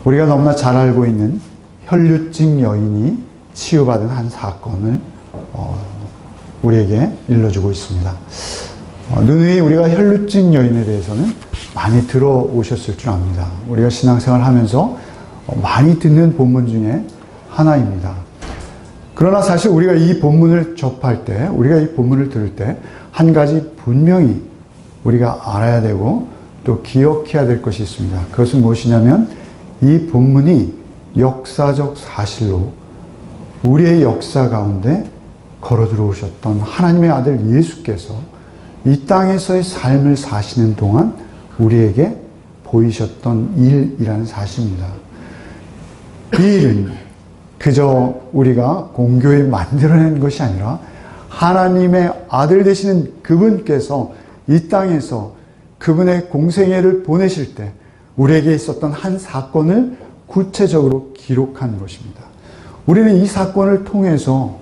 우리가 너무나 잘 알고 있는 혈루증 여인이 치유받은 한 사건을 우리에게 일러주고 있습니다. 누누이 우리가 혈루증 여인에 대해서는 많이 들어오셨을 줄 압니다. 우리가 신앙생활 하면서 많이 듣는 본문 중에 하나입니다. 그러나 사실 우리가 이 본문을 접할 때, 우리가 이 본문을 들을 때 한 가지 분명히 우리가 알아야 되고 또 기억해야 될 것이 있습니다. 그것은 무엇이냐면 이 본문이 역사적 사실로 우리의 역사 가운데 걸어 들어오셨던 하나님의 아들 예수께서 이 땅에서의 삶을 사시는 동안 우리에게 보이셨던 일이라는 사실입니다. 이 일은 그저 우리가 공교에 만들어낸 것이 아니라 하나님의 아들 되시는 그분께서 이 땅에서 그분의 공생애를 보내실 때 우리에게 있었던 한 사건을 구체적으로 기록한 것입니다. 우리는 이 사건을 통해서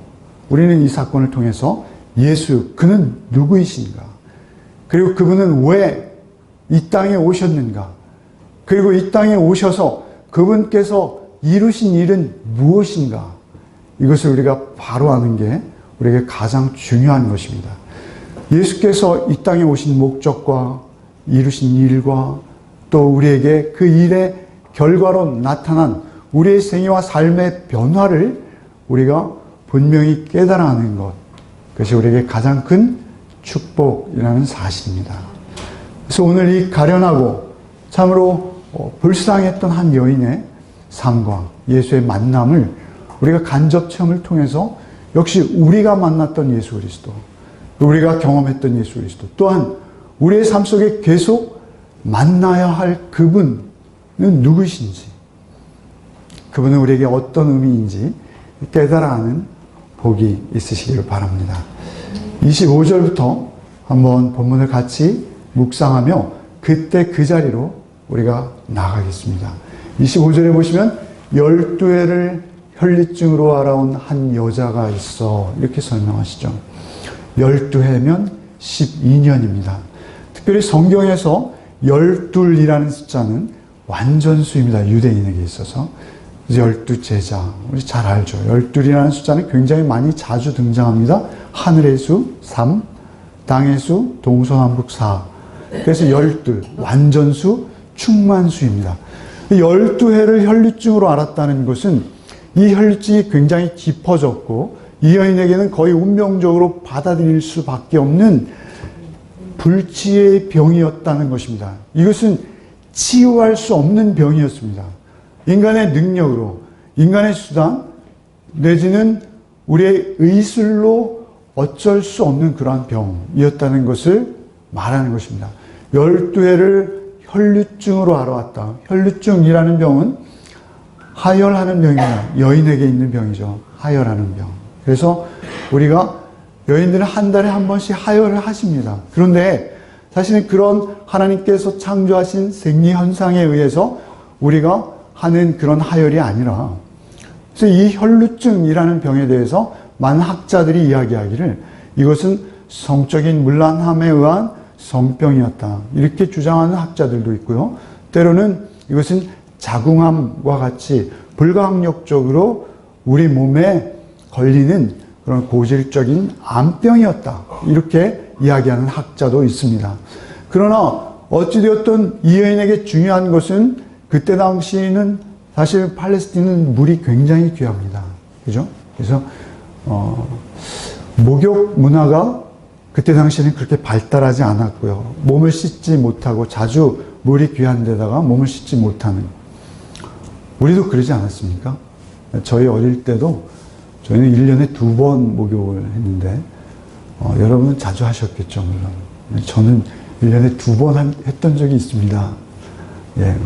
예수, 그는 누구이신가? 그리고 그분은 왜 이 땅에 오셨는가? 그리고 이 땅에 오셔서 그분께서 이루신 일은 무엇인가? 이것을 우리가 바로 아는 게 우리에게 가장 중요한 것입니다. 예수께서 이 땅에 오신 목적과 이루신 일과 또 우리에게 그 일의 결과로 나타난 우리의 생애와 삶의 변화를 우리가 분명히 깨달아 하는 것, 그것이 우리에게 가장 큰 축복이라는 사실입니다. 그래서 오늘 이 가련하고 참으로 불쌍했던 한 여인의 삶과 예수의 만남을 우리가 간접 체험을 통해서 역시 우리가 만났던 예수 그리스도, 우리가 경험했던 예수 그리스도, 또한 우리의 삶 속에 계속 만나야 할 그분은 누구이신지, 그분은 우리에게 어떤 의미인지 깨달아 하는 복이 있으시기를 바랍니다. 25절부터 한번 본문을 같이 묵상하며 그때 그 자리로 우리가 나가겠습니다. 25절에 보시면 12회를 혈루증으로 알아온 한 여자가 있어, 이렇게 설명하시죠. 12회면 12년입니다. 특별히 성경에서 12이라는 숫자는 완전수입니다. 유대인에게 있어서. 12제자, 우리 잘 알죠. 12이라는 숫자는 굉장히 많이 자주 등장합니다. 하늘의 수 3, 땅의 수 동서남북 4. 그래서 12, 완전수, 충만수입니다. 12회를 혈루증으로 알았다는 것은 이 혈루증이 굉장히 깊어졌고 이 여인에게는 거의 운명적으로 받아들일 수밖에 없는 불치의 병이었다는 것입니다. 이것은 치유할 수 없는 병이었습니다. 인간의 능력으로, 인간의 수단, 내지는 우리의 의술로 어쩔 수 없는 그러한 병이었다는 것을 말하는 것입니다. 12회를 혈루증으로 알아왔다. 혈루증이라는 병은 하혈하는 병입니다. 여인에게 있는 병이죠. 하혈하는 병. 그래서 우리가 여인들은 한 달에 한 번씩 하혈을 하십니다. 그런데 사실은 그런 하나님께서 창조하신 생리현상에 의해서 우리가 하는 그런 하혈이 아니라, 그래서 이 혈루증이라는 병에 대해서 많은 학자들이 이야기하기를 이것은 성적인 문란함에 의한 성병이었다, 이렇게 주장하는 학자들도 있고요. 때로는 이것은 자궁암과 같이 불가항력적으로 우리 몸에 걸리는 그런 고질적인 암병이었다, 이렇게 이야기하는 학자도 있습니다. 그러나 어찌되었든 이 여인에게 중요한 것은 그때 당시에는 사실 팔레스틴은 물이 굉장히 귀합니다. 그죠? 그래서 목욕 문화가 그때 당시에는 그렇게 발달하지 않았고요. 몸을 씻지 못하고 자주 물이 귀한 데다가 몸을 씻지 못하는, 우리도 그러지 않았습니까? 저희 어릴 때도 저희는 1년에 2번 목욕을 했는데 여러분은 자주 하셨겠죠, 물론. 저는 1년에 2번 했던 적이 있습니다. 예,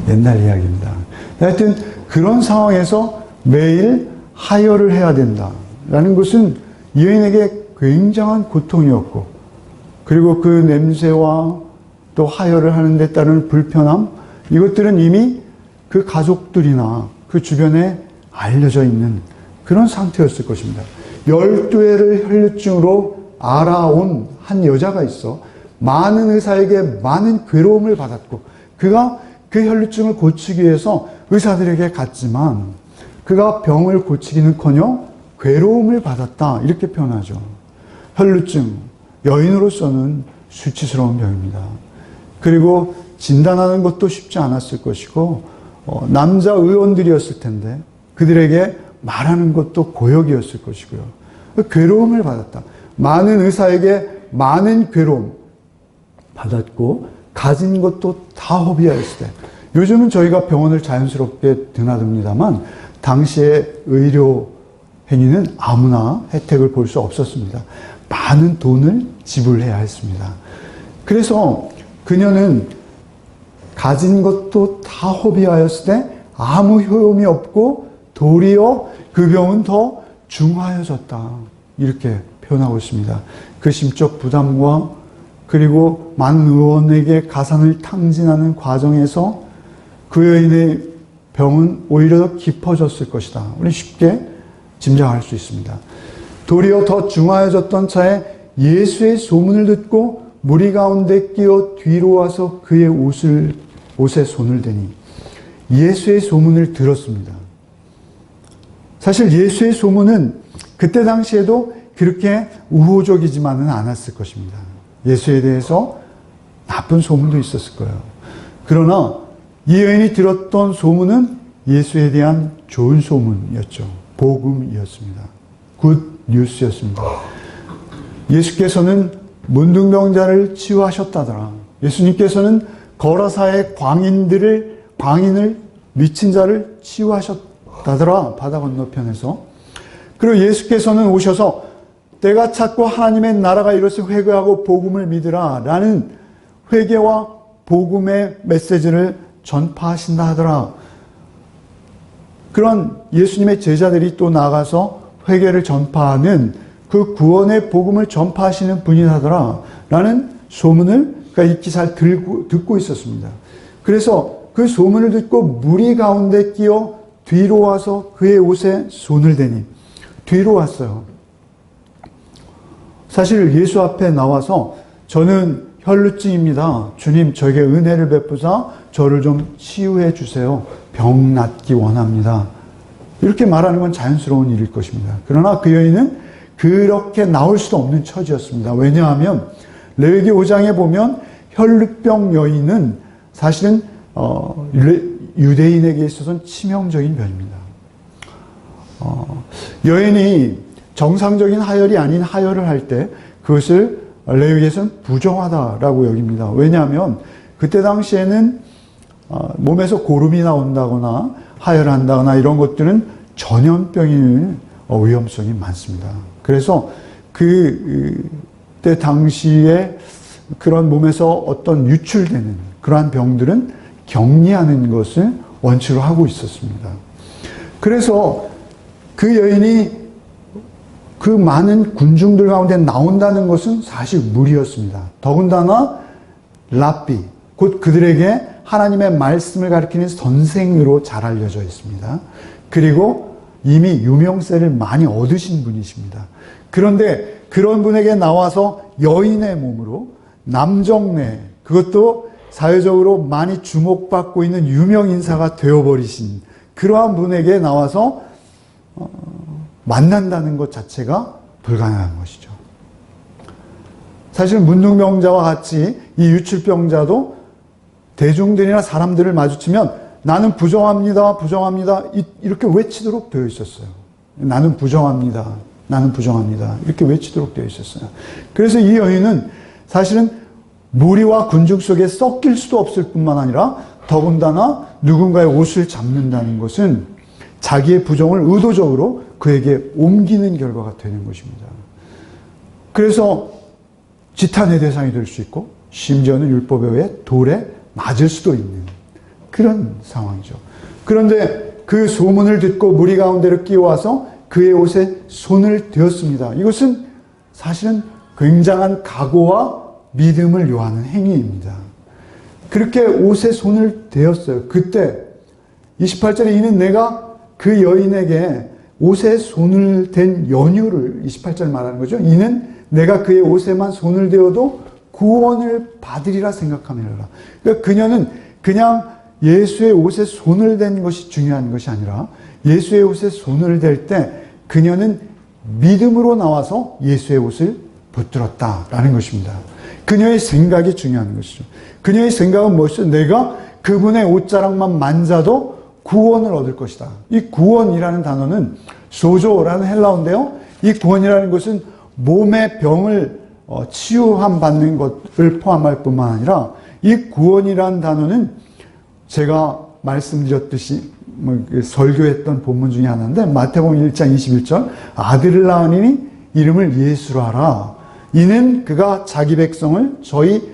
옛날 이야기입니다. 하여튼 그런 상황에서 매일 하혈을 해야 된다라는 것은 이 여인에게 굉장한 고통이었고, 그리고 그 냄새와 또 하혈을 하는 데 따른 불편함, 이것들은 이미 그 가족들이나 그 주변에 알려져 있는 그런 상태였을 것입니다. 12회를 혈루증으로 알아온 한 여자가 있어 많은 의사에게 많은 괴로움을 받았고, 그가 그 혈루증을 고치기 위해서 의사들에게 갔지만 그가 병을 고치기는커녕 괴로움을 받았다. 이렇게 표현하죠. 혈루증, 여인으로서는 수치스러운 병입니다. 그리고 진단하는 것도 쉽지 않았을 것이고 남자 의원들이었을 텐데 그들에게 말하는 것도 고역이었을 것이고요. 괴로움을 받았다. 많은 의사에게 많은 괴로움 받았고 가진 것도 다 허비하였을 때, 요즘은 저희가 병원을 자연스럽게 드나듭니다만 당시의 의료 행위는 아무나 혜택을 볼 수 없었습니다. 많은 돈을 지불해야 했습니다. 그래서 그녀는 가진 것도 다 허비하였을 때 아무 효용이 없고 도리어 그 병은 더 중하여졌다. 이렇게 표현하고 있습니다. 그 심적 부담과 그리고 많은 의원에게 가산을 탕진하는 과정에서 그 여인의 병은 오히려 더 깊어졌을 것이다. 우리 쉽게 짐작할 수 있습니다. 도리어 더 중하여졌던 차에 예수의 소문을 듣고 무리 가운데 끼어 뒤로 와서 그의 옷에 손을 대니 예수의 소문을 들었습니다. 사실 예수의 소문은 그때 당시에도 그렇게 우호적이지만은 않았을 것입니다. 예수에 대해서 나쁜 소문도 있었을 거예요. 그러나 이 여인이 들었던 소문은 예수에 대한 좋은 소문이었죠. 복음이었습니다. 굿 뉴스였습니다. 예수께서는 문둥병자를 치유하셨다더라. 예수님께서는 거라사의 광인을 미친 자를 치유하셨다더라. 바다 건너편에서. 그리고 예수께서는 오셔서 때가 찼고 하나님의 나라가 이것을 회개하고 복음을 믿으라 라는 회개와 복음의 메시지를 전파하신다 하더라. 그런 예수님의 제자들이 또 나가서 회개를 전파하는 그 구원의 복음을 전파하시는 분이라더라 라는 소문을 이 기사를 듣고 있었습니다. 그래서 그 소문을 듣고 무리 가운데 끼어 뒤로 와서 그의 옷에 손을 대니 뒤로 왔어요. 사실 예수 앞에 나와서 저는 혈루증입니다. 주님 저에게 은혜를 베푸사 저를 좀 치유해 주세요. 병 낫기 원합니다. 이렇게 말하는 건 자연스러운 일일 것입니다. 그러나 그 여인은 그렇게 나올 수도 없는 처지였습니다. 왜냐하면 레위기 5장에 보면 혈루병 여인은 사실은 유대인에게 있어서는 치명적인 병입니다. 여인이 정상적인 하혈이 아닌 하혈을 할 때 그것을 레위기에서는 부정하다라고 여깁니다. 왜냐하면 그때 당시에는 몸에서 고름이 나온다거나 하혈한다거나 이런 것들은 전염병일 위험성이 많습니다. 그래서 그때 당시에 그런 몸에서 어떤 유출되는 그러한 병들은 격리하는 것을 원칙으로 하고 있었습니다. 그래서 그 여인이 그 많은 군중들 가운데 나온다는 것은 사실 무리였습니다. 더군다나 랍비, 곧 그들에게 하나님의 말씀을 가르치는 선생으로 잘 알려져 있습니다. 그리고 이미 유명세를 많이 얻으신 분이십니다. 그런데 그런 분에게 나와서 여인의 몸으로 남정네, 그것도 사회적으로 많이 주목받고 있는 유명 인사가 되어버리신 그러한 분에게 나와서 만난다는 것 자체가 불가능한 것이죠. 사실 문둥병자와 같이 이 유출병자도 대중들이나 사람들을 마주치면 나는 부정합니다, 부정합니다 이렇게 외치도록 되어 있었어요. 나는 부정합니다, 나는 부정합니다 이렇게 외치도록 되어 있었어요. 그래서 이 여인은 사실은 무리와 군중 속에 섞일 수도 없을 뿐만 아니라 더군다나 누군가의 옷을 잡는다는 것은 자기의 부정을 의도적으로 그에게 옮기는 결과가 되는 것입니다. 그래서 지탄의 대상이 될 수 있고 심지어는 율법에 의해 돌에 맞을 수도 있는 그런 상황이죠. 그런데 그 소문을 듣고 무리 가운데로 끼어와서 그의 옷에 손을 대었습니다. 이것은 사실은 굉장한 각오와 믿음을 요하는 행위입니다. 그렇게 옷에 손을 대었어요. 그때 28절에 이는 내가 그 여인에게 옷에 손을 댄 연유를 28절 말하는 거죠. 이는 내가 그의 옷에만 손을 대어도 구원을 받으리라 생각함이라. 그러니까 그녀는 그냥 예수의 옷에 손을 댄 것이 중요한 것이 아니라 예수의 옷에 손을 댈 때 그녀는 믿음으로 나와서 예수의 옷을 붙들었다라는 것입니다. 그녀의 생각이 중요한 것이죠. 그녀의 생각은 무엇이죠? 내가 그분의 옷자락만 만져도 구원을 얻을 것이다. 이 구원이라는 단어는 소조라는 헬라어인데요. 이 구원이라는 것은 몸의 병을 치유함 받는 것을 포함할 뿐만 아니라 이 구원이라는 단어는 제가 말씀드렸듯이 설교했던 본문 중에 하나인데 마태복음 1장 21절 아들을 낳으니 이름을 예수로 하라. 이는 그가 자기 백성을 저희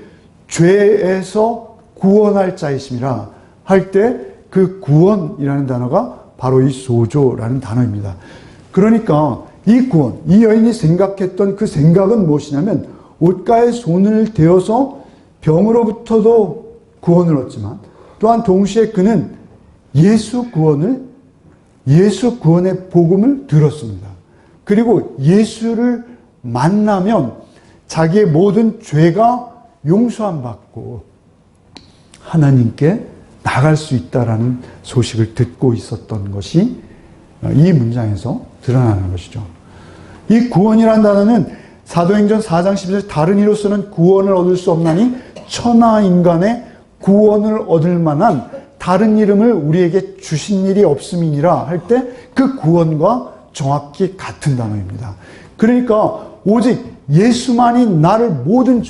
죄에서 구원할 자이심이라 할 때 그 구원이라는 단어가 바로 이 소조라는 단어입니다. 그러니까 이 구원, 이 여인이 생각했던 그 생각은 무엇이냐면 옷가에 손을 대어서 병으로부터도 구원을 얻지만 또한 동시에 그는 예수 구원의 복음을 들었습니다. 그리고 예수를 만나면 자기의 모든 죄가 용서함 받고 하나님께 나갈 수 있다라는 소식을 듣고 있었던 것이 이 문장에서 드러나는 것이죠. 이 구원이라는 단어는 사도행전 4장 12절 다른 이로서는 구원을 얻을 수 없나니 천하 인간의 구원을 얻을 만한 다른 이름을 우리에게 주신 일이 없음이니라 할 때 그 구원과 정확히 같은 단어입니다. 그러니까 오직 예수만이 나를 모든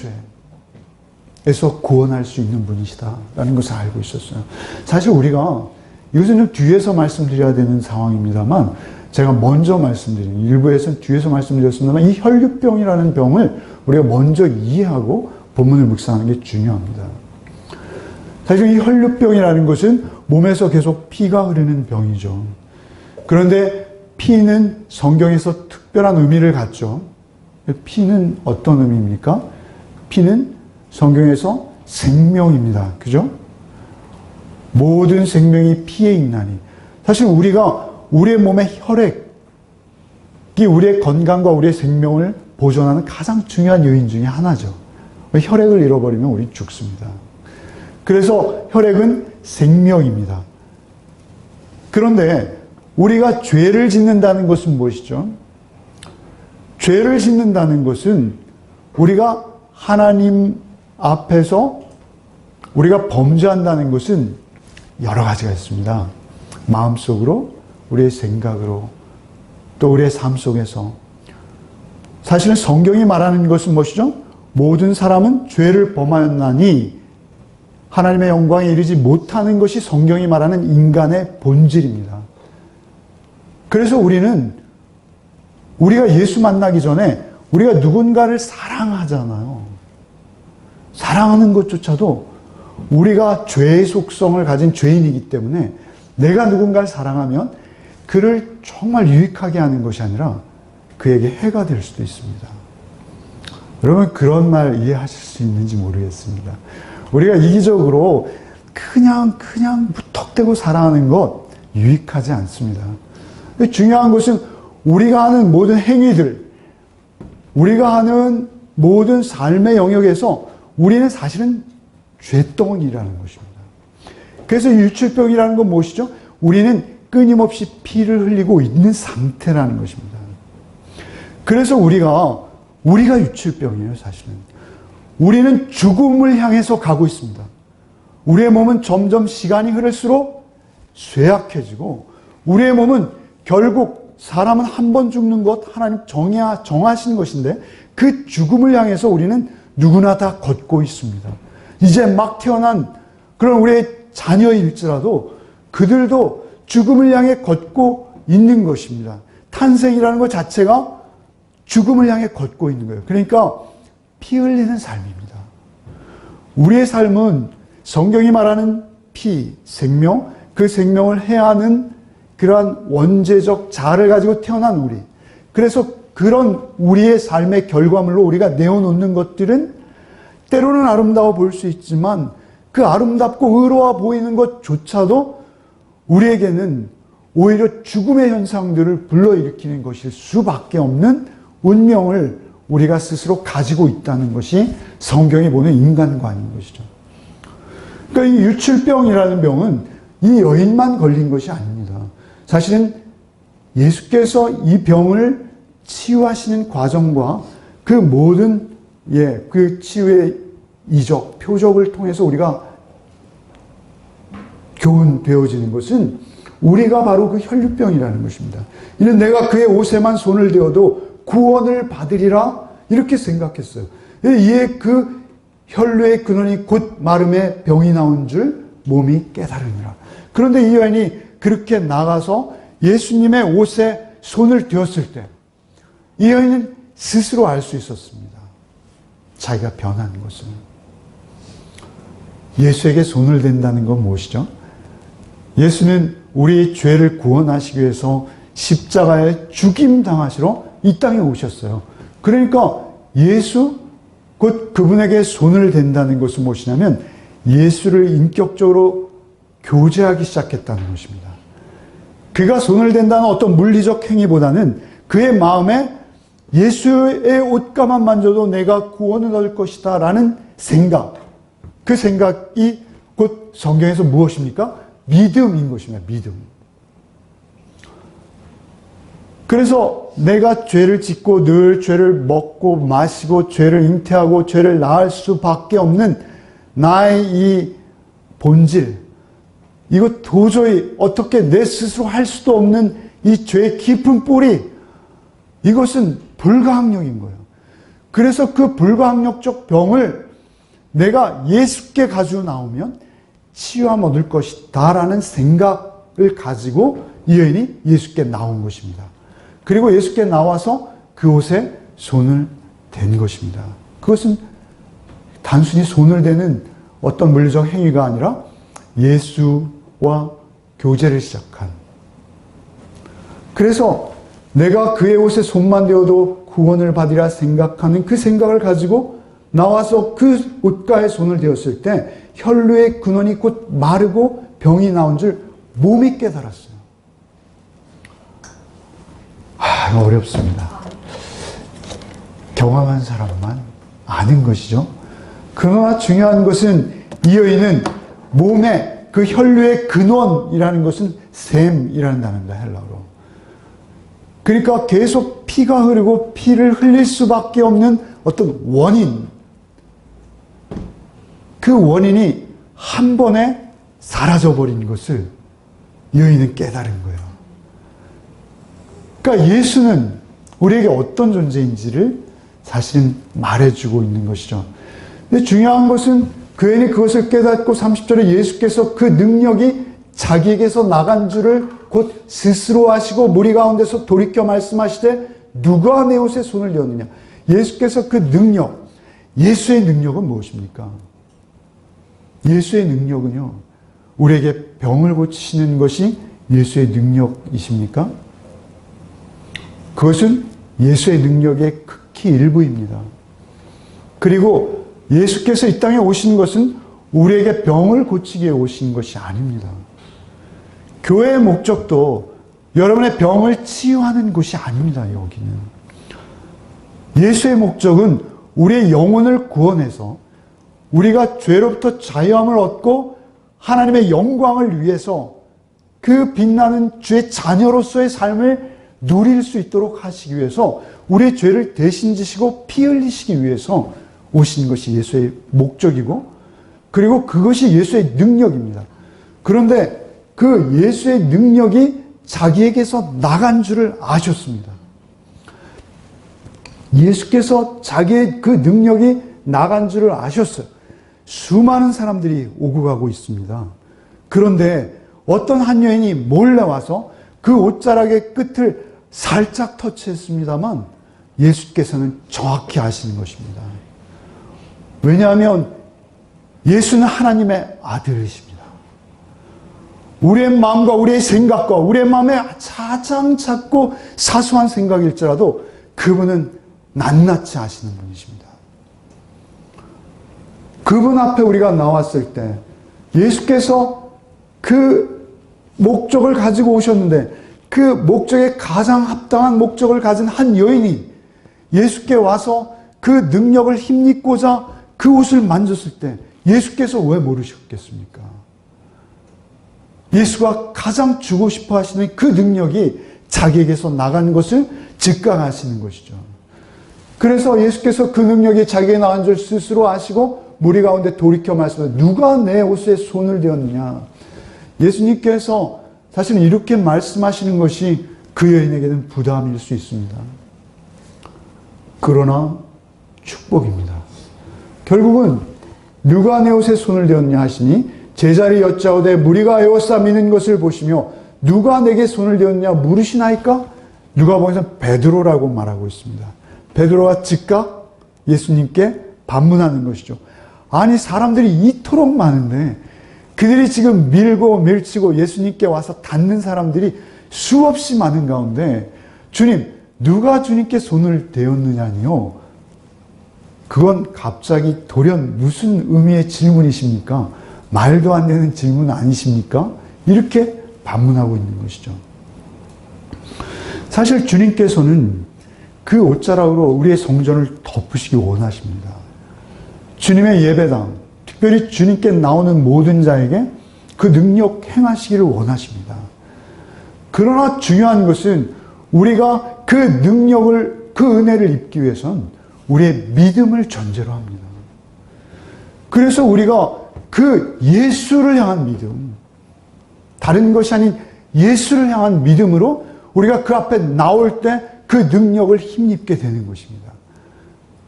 죄에서 구원할 수 있는 분이시다라는 것을 알고 있었어요. 사실 우리가 이것은 좀 뒤에서 말씀드려야 되는 상황입니다만 제가 먼저 말씀드린 일부에서는 뒤에서 말씀드렸습니다만 이 혈류병이라는 병을 우리가 먼저 이해하고 본문을 묵상하는 게 중요합니다. 사실 이 혈류병이라는 것은 몸에서 계속 피가 흐르는 병이죠. 그런데 피는 성경에서 특별한 의미를 갖죠. 피는 어떤 의미입니까? 피는 성경에서 생명입니다. 그죠? 모든 생명이 피에 있나니. 사실 우리가 우리의 몸의 혈액이 우리의 건강과 우리의 생명을 보존하는 가장 중요한 요인 중에 하나죠. 혈액을 잃어버리면 우리 죽습니다. 그래서 혈액은 생명입니다. 그런데 우리가 죄를 짓는다는 것은 무엇이죠? 죄를 짓는다는 것은 우리가 하나님 앞에서 우리가 범죄한다는 것은 여러 가지가 있습니다. 마음속으로, 우리의 생각으로, 또 우리의 삶 속에서. 사실은 성경이 말하는 것은 무엇이죠? 모든 사람은 죄를 범하였나니 하나님의 영광에 이르지 못하는 것이 성경이 말하는 인간의 본질입니다. 그래서 우리가 예수 만나기 전에 우리가 누군가를 사랑하잖아요. 사랑하는 것조차도 우리가 죄의 속성을 가진 죄인이기 때문에 내가 누군가를 사랑하면 그를 정말 유익하게 하는 것이 아니라 그에게 해가 될 수도 있습니다. 여러분 그런 말 이해하실 수 있는지 모르겠습니다. 우리가 이기적으로 그냥 무턱대고 사랑하는 것 유익하지 않습니다. 중요한 것은 우리가 하는 모든 행위들, 우리가 하는 모든 삶의 영역에서 우리는 사실은 죄덩이라는 것입니다. 그래서 유출병이라는 건 무엇이죠? 우리는 끊임없이 피를 흘리고 있는 상태라는 것입니다. 그래서 우리가 유출병이에요, 사실은. 우리는 죽음을 향해서 가고 있습니다. 우리의 몸은 점점 시간이 흐를수록 쇠약해지고 우리의 몸은 결국 사람은 한 번 죽는 것 하나님 정하신 것인데 그 죽음을 향해서 우리는 누구나 다 걷고 있습니다. 이제 막 태어난 그런 우리의 자녀일지라도 그들도 죽음을 향해 걷고 있는 것입니다. 탄생이라는 것 자체가 죽음을 향해 걷고 있는 거예요. 그러니까 피 흘리는 삶입니다. 우리의 삶은 성경이 말하는 피, 생명, 그 생명을 해하는 그러한 원죄적 자아를 가지고 태어난 우리. 그래서 그런 우리의 삶의 결과물로 우리가 내어놓는 것들은 때로는 아름다워 보일 수 있지만 그 아름답고 의로워 보이는 것조차도 우리에게는 오히려 죽음의 현상들을 불러일으키는 것일 수밖에 없는 운명을 우리가 스스로 가지고 있다는 것이 성경이 보는 인간관인 것이죠. 그러니까 이 유출병이라는 병은 이 여인만 걸린 것이 아닙니다. 사실은 예수께서 이 병을 치유하시는 과정과 그 모든 그 치유의 이적, 표적을 통해서 우리가 교훈되어지는 것은 우리가 바로 그 혈류병이라는 것입니다. 이는 내가 그의 옷에만 손을 대어도 구원을 받으리라 이렇게 생각했어요. 이에 그 혈류의 근원이 곧 마름에 병이 나온 줄 몸이 깨달으니라. 그런데 이 여인이 그렇게 나가서 예수님의 옷에 손을 대었을 때 이 여인은 스스로 알 수 있었습니다. 자기가 변한 것을. 예수에게 손을 댄다는 건 무엇이죠? 예수는 우리의 죄를 구원하시기 위해서 십자가에 죽임당하시러 이 땅에 오셨어요. 그러니까 예수, 곧 그분에게 손을 댄다는 것은 무엇이냐면 예수를 인격적으로 교제하기 시작했다는 것입니다. 그가 손을 댄다는 어떤 물리적 행위보다는 그의 마음에 예수의 옷가만 만져도 내가 구원을 얻을 것이다 라는 생각, 그 생각이 곧 성경에서 무엇입니까? 믿음인 것입니다. 믿음. 그래서 내가 죄를 짓고 늘 죄를 먹고 마시고 죄를 잉태하고 죄를 낳을 수밖에 없는 나의 이 본질, 이거 도저히 어떻게 내 스스로 할 수도 없는 이 죄의 깊은 뿌리, 이것은 불가항력인 거예요. 그래서 그 불가항력적 병을 내가 예수께 가지고 나오면 치유함 얻을 것이다 라는 생각을 가지고 이 여인이 예수께 나온 것입니다. 그리고 예수께 나와서 그 옷에 손을 댄 것입니다. 그것은 단순히 손을 대는 어떤 물리적 행위가 아니라 예수와 교제를 시작한. 그래서 내가 그의 옷에 손만 대어도 구원을 받으리라 생각하는 그 생각을 가지고 나와서 그 옷가에 손을 대었을 때 혈류의 근원이 곧 마르고 병이 나온 줄 몸이 깨달았어요. 어렵습니다. 경험한 사람만 아는 것이죠. 그러나 중요한 것은 이 여인은 몸에 그 혈류의 근원이라는 것은 샘이라는 단어입니다. 헬라어로. 그러니까 계속 피가 흐르고 피를 흘릴 수밖에 없는 어떤 원인, 그 원인이 한 번에 사라져버린 것을 여인은 깨달은 거예요. 그러니까 예수는 우리에게 어떤 존재인지를 사실은 말해주고 있는 것이죠. 근데 중요한 것은 그 여인이 그것을 깨닫고 30절에 예수께서 그 능력이 자기에게서 나간 줄을 곧 스스로 하시고 무리 가운데서 돌이켜 말씀하시되 누가 내 옷에 손을 대었느냐. 예수께서 그 능력, 예수의 능력은 무엇입니까? 예수의 능력은요, 우리에게 병을 고치시는 것이 예수의 능력이십니까? 그것은 예수의 능력의 극히 일부입니다. 그리고 예수께서 이 땅에 오신 것은 우리에게 병을 고치기 위해 오신 것이 아닙니다. 교회의 목적도 여러분의 병을 치유하는 것이 아닙니다. 여기는 예수의 목적은 우리의 영혼을 구원해서 우리가 죄로부터 자유함을 얻고 하나님의 영광을 위해서 그 빛나는 주의 자녀로서의 삶을 누릴 수 있도록 하시기 위해서 우리의 죄를 대신 지시고 피 흘리시기 위해서 오신 것이 예수의 목적이고, 그리고 그것이 예수의 능력입니다. 그런데 그 예수의 능력이 자기에게서 나간 줄을 아셨습니다. 예수께서 자기의 그 능력이 나간 줄을 아셨어요. 수많은 사람들이 오고 가고 있습니다. 그런데 어떤 한 여인이 몰래 와서 그 옷자락의 끝을 살짝 터치했습니다만 예수께서는 정확히 아시는 것입니다. 왜냐하면 예수는 하나님의 아들이십니다. 우리의 마음과 우리의 생각과 우리의 마음에 가장 작고 사소한 생각일지라도 그분은 낱낱이 아시는 분이십니다. 그분 앞에 우리가 나왔을 때 예수께서 그 목적을 가지고 오셨는데 그 목적에 가장 합당한 목적을 가진 한 여인이 예수께 와서 그 능력을 힘입고자 그 옷을 만졌을 때 예수께서 왜 모르셨겠습니까? 예수가 가장 주고 싶어 하시는 그 능력이 자기에게서 나간 것을 즉각하시는 것이죠. 그래서 예수께서 그 능력이 자기에게 나간 줄 스스로 아시고 무리 가운데 돌이켜 말씀하셨습니다. 누가 내 옷에 손을 대었느냐? 예수님께서 사실은 이렇게 말씀하시는 것이 그 여인에게는 부담일 수 있습니다. 그러나 축복입니다. 결국은 누가 내 옷에 손을 대었냐 하시니 제자리 여짜오되 무리가 에워싸미는 것을 보시며 누가 내게 손을 대었냐 물으시나이까? 누가복음에서 베드로라고 말하고 있습니다. 베드로가 즉각 예수님께 반문하는 것이죠. 아니 사람들이 이토록 많은데 그들이 지금 밀고 밀치고 예수님께 와서 닿는 사람들이 수없이 많은 가운데 주님 누가 주님께 손을 대었느냐니요? 그건 갑자기 돌연 무슨 의미의 질문이십니까? 말도 안 되는 질문 아니십니까? 이렇게 반문하고 있는 것이죠. 사실 주님께서는 그 옷자락으로 우리의 성전을 덮으시기 원하십니다. 주님의 예배당, 특별히 주님께 나오는 모든 자에게 그 능력 행하시기를 원하십니다. 그러나 중요한 것은 우리가 그 능력을, 그 은혜를 입기 위해선 우리의 믿음을 전제로 합니다. 그래서 우리가 그 예수를 향한 믿음, 다른 것이 아닌 예수를 향한 믿음으로 우리가 그 앞에 나올 때 그 능력을 힘입게 되는 것입니다.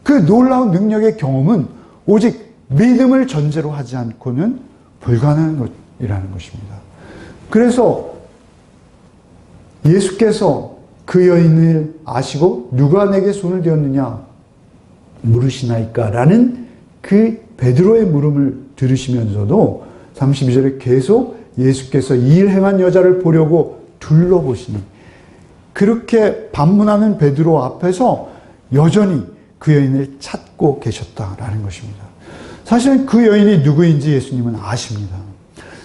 그 놀라운 능력의 경험은 오직 믿음을 전제로 하지 않고는 불가능한 것이라는 것입니다. 그래서 예수께서 그 여인을 아시고 누가 내게 손을 대었느냐 물으시나이까? 라는 그 베드로의 물음을 들으시면서도 32절에 계속 예수께서 이 일 행한 여자를 보려고 둘러보시니 그렇게 반문하는 베드로 앞에서 여전히 그 여인을 찾고 계셨다라는 것입니다. 사실은 그 여인이 누구인지 예수님은 아십니다.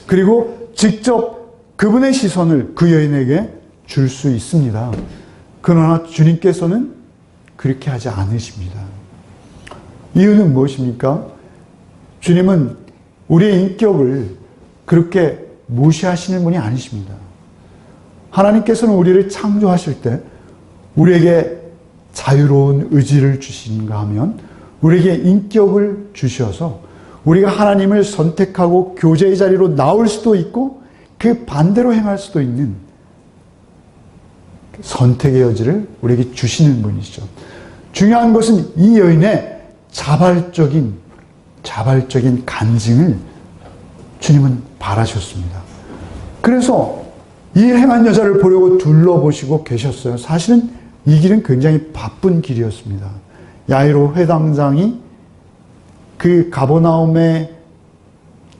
그리고 직접 그분의 시선을 그 여인에게 줄 수 있습니다. 그러나 주님께서는 그렇게 하지 않으십니다. 이유는 무엇입니까? 주님은 우리의 인격을 그렇게 무시하시는 분이 아니십니다. 하나님께서는 우리를 창조하실 때 우리에게 자유로운 의지를 주시는가 하면 우리에게 인격을 주셔서 우리가 하나님을 선택하고 교제의 자리로 나올 수도 있고 그 반대로 행할 수도 있는 선택의 여지를 우리에게 주시는 분이시죠. 중요한 것은 이 여인의 자발적인 간증을 주님은 바라셨습니다. 그래서 이 행한 여자를 보려고 둘러보시고 계셨어요. 사실은 이 길은 굉장히 바쁜 길이었습니다. 야이로 회당장이 그 가버나움의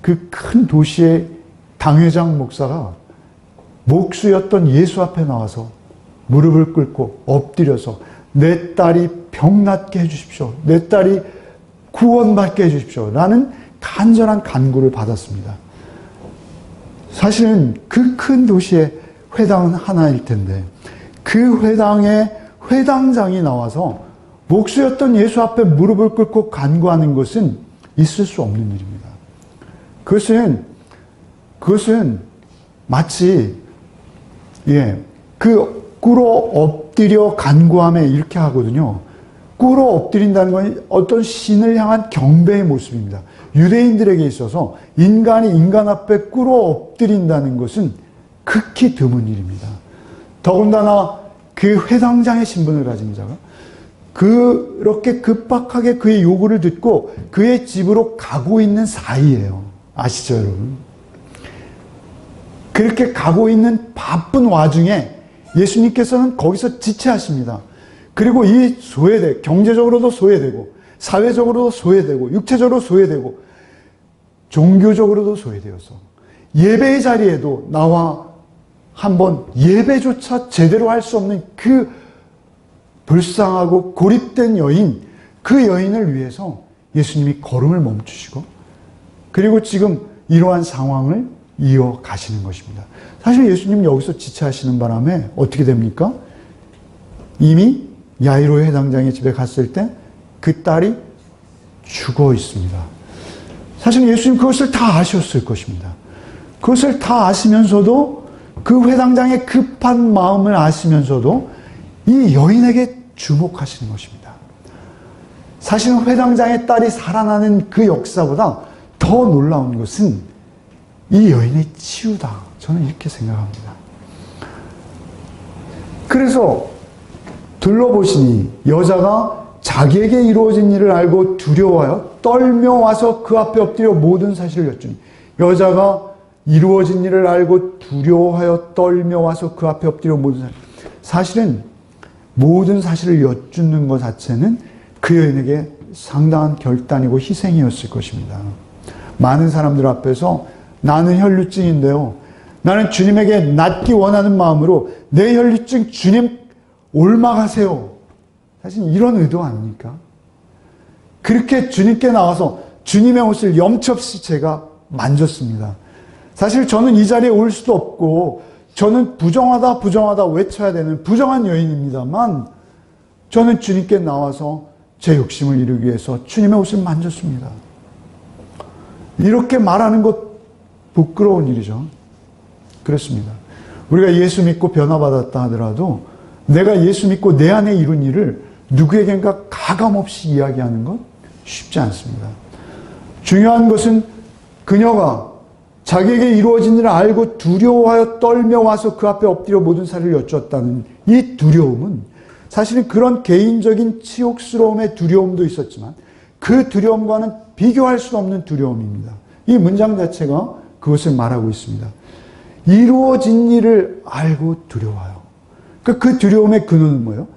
그 큰 도시의 당회장 목사가 목수였던 예수 앞에 나와서 무릎을 꿇고 엎드려서 내 딸이 병낫게 해주십시오. 내 딸이 구원받게 해주십시오. 라는 간절한 간구를 받았습니다. 사실은 그 큰 도시의 회당은 하나일 텐데 그 회당의 회당장이 나와서 목수였던 예수 앞에 무릎을 꿇고 간구하는 것은 있을 수 없는 일입니다. 그것은 마치 그 꿇어 엎드려 간구함에 이렇게 하거든요. 꿇어 엎드린다는 건 어떤 신을 향한 경배의 모습입니다. 유대인들에게 있어서 인간이 인간 앞에 꿇어 엎드린다는 것은 극히 드문 일입니다. 더군다나 그 회당장의 신분을 가진 자가 그렇게 급박하게 그의 요구를 듣고 그의 집으로 가고 있는 사이예요. 아시죠, 여러분? 그렇게 가고 있는 바쁜 와중에 예수님께서는 거기서 지체하십니다. 그리고 이 소외돼, 경제적으로도 소외되고, 사회적으로도 소외되고, 육체적으로 소외되고, 종교적으로도 소외되어서 예배의 자리에도 나와 한번 예배조차 제대로 할 수 없는 그 불쌍하고 고립된 여인, 그 여인을 위해서 예수님이 걸음을 멈추시고 그리고 지금 이러한 상황을 이어가시는 것입니다. 사실 예수님 여기서 지체하시는 바람에 어떻게 됩니까? 이미 야이로의 회당장의 집에 갔을 때 그 딸이 죽어 있습니다. 사실 예수님 그것을 다 아셨을 것입니다. 그것을 다 아시면서도 그 회당장의 급한 마음을 아시면서도 이 여인에게 주목하시는 것입니다. 사실은 회당장의 딸이 살아나는 그 역사보다 더 놀라운 것은 이 여인의 치유다. 저는 이렇게 생각합니다. 그래서 둘러보시니 여자가 자기에게 이루어진 일을 알고 두려워하여 떨며 와서 그 앞에 엎드려 모든 사실을 여쭈니, 여자가 이루어진 일을 알고 두려워하여 떨며 와서 그 앞에 엎드려 모든 사실. 사실은 모든 사실을 여쭙는 것 자체는 그 여인에게 상당한 결단이고 희생이었을 것입니다. 많은 사람들 앞에서 나는 혈루증인데요, 나는 주님에게 낫기 원하는 마음으로 내 혈루증 주님 옮아가세요. 사실 이런 의도 아닙니까? 그렇게 주님께 나와서 주님의 옷을 염치없이 제가 만졌습니다. 사실 저는 이 자리에 올 수도 없고 저는 부정하다 부정하다 외쳐야 되는 부정한 여인입니다만, 저는 주님께 나와서 제 욕심을 이루기 위해서 주님의 옷을 만졌습니다. 이렇게 말하는 것 부끄러운 일이죠. 그렇습니다. 우리가 예수 믿고 변화받았다 하더라도 내가 예수 믿고 내 안에 이룬 일을 누구에겐가 가감없이 이야기하는 것 쉽지 않습니다. 중요한 것은 그녀가 자기에게 이루어진 일을 알고 두려워하여 떨며 와서 그 앞에 엎드려 모든 사실을 여쭈었다는 이 두려움은 사실은 그런 개인적인 치욕스러움의 두려움도 있었지만 그 두려움과는 비교할 수 없는 두려움입니다. 이 문장 자체가 그것을 말하고 있습니다. 이루어진 일을 알고 두려워요. 그 두려움의 근원은 뭐예요?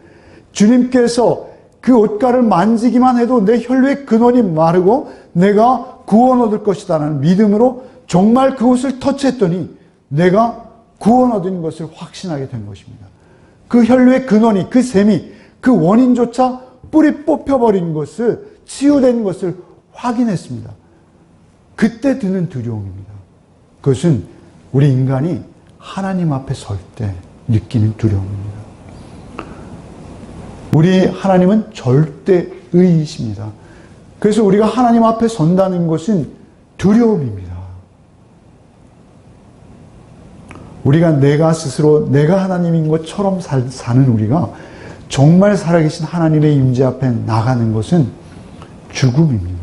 주님께서 그 옷가를 만지기만 해도 내 혈루의 근원이 마르고 내가 구원 얻을 것이다라는 믿음으로 정말 그것을 터치했더니 내가 구원 얻은 것을 확신하게 된 것입니다. 그 혈루의 근원이, 그 셈이, 그 원인조차 뿌리 뽑혀버린 것을, 치유된 것을 확인했습니다. 그때 드는 두려움입니다. 그것은 우리 인간이 하나님 앞에 설 때 느끼는 두려움입니다. 우리 하나님은 절대의이십니다. 그래서 우리가 하나님 앞에 선다는 것은 두려움입니다. 우리가 내가 스스로 내가 하나님인 것처럼 사는 우리가 정말 살아계신 하나님의 임재 앞에 나가는 것은 죽음입니다.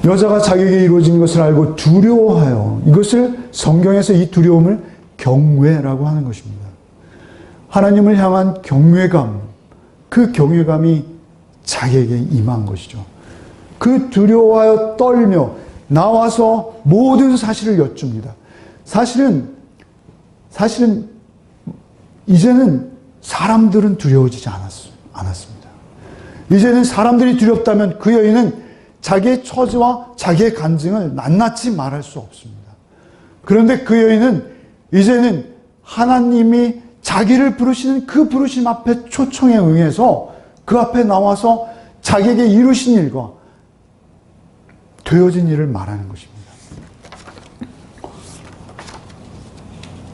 여자가 자기에게 이루어진 것을 알고 두려워하여, 이것을 성경에서 이 두려움을 경외라고 하는 것입니다. 하나님을 향한 경외감, 그 경외감이 자기에게 임한 것이죠. 그 두려워하여 떨며 나와서 모든 사실을 여쭙니다. 사실은 이제는 사람들은 두려워지지 않았습니다. 이제는 사람들이 두렵다면 그 여인은 자기의 처지와 자기의 간증을 낱낱이 말할 수 없습니다. 그런데 그 여인은 이제는 하나님이 자기를 부르시는 그 부르심 앞에 초청에 응해서 그 앞에 나와서 자기에게 이루신 일과 되어진 일을 말하는 것입니다.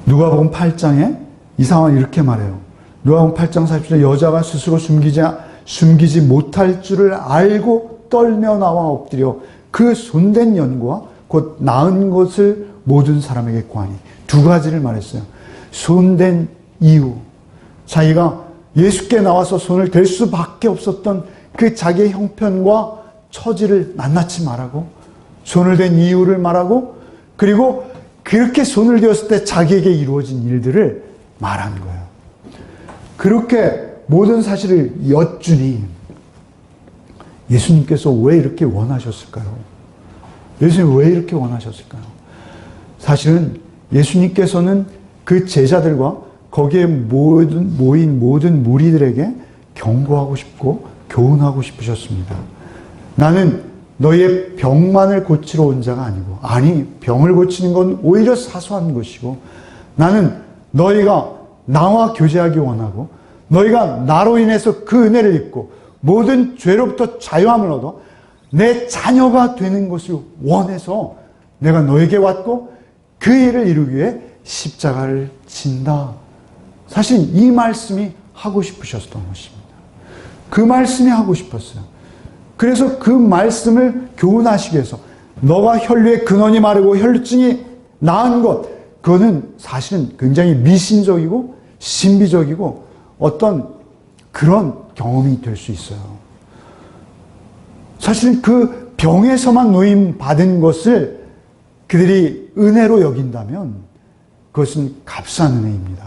누가복음 8장에 이 상황을 이렇게 말해요. 누가복음 8장 40절에 여자가 스스로 숨기지 못할 줄을 알고 떨며 나와 엎드려 그 손댄 연고와 곧 나은 것을 모든 사람에게 구하니, 두 가지를 말했어요. 손댄 이유, 자기가 예수께 나와서 손을 댈 수밖에 없었던 그 자기의 형편과 처지를 낱낱이 말하고, 손을 댄 이유를 말하고, 그리고 그렇게 손을 대었을 때 자기에게 이루어진 일들을 말한 거예요. 그렇게 모든 사실을 여쭈니 예수님께서 왜 이렇게 원하셨을까요? 예수님 왜 이렇게 원하셨을까요? 사실은 예수님께서는 그 제자들과 거기에 모인 모든 무리들에게 경고하고 싶고 교훈하고 싶으셨습니다. 나는 너희의 병만을 고치러 온 자가 아니고, 아니, 병을 고치는 건 오히려 사소한 것이고, 나는 너희가 나와 교제하기 원하고, 너희가 나로 인해서 그 은혜를 입고 모든 죄로부터 자유함을 얻어 내 자녀가 되는 것을 원해서 내가 너에게 왔고 그 일을 이루기 위해 십자가를 진다. 사실 이 말씀이 하고 싶으셨던 것입니다. 그 말씀이 하고 싶었어요. 그래서 그 말씀을 교훈하시기 위해서 너가 혈류의 근원이 마르고 혈류증이 나은 것, 그거는 사실은 굉장히 미신적이고 신비적이고 어떤 그런 경험이 될 수 있어요. 사실은 그 병에서만 노임 받은 것을 그들이 은혜로 여긴다면 그것은 값싼 은혜입니다.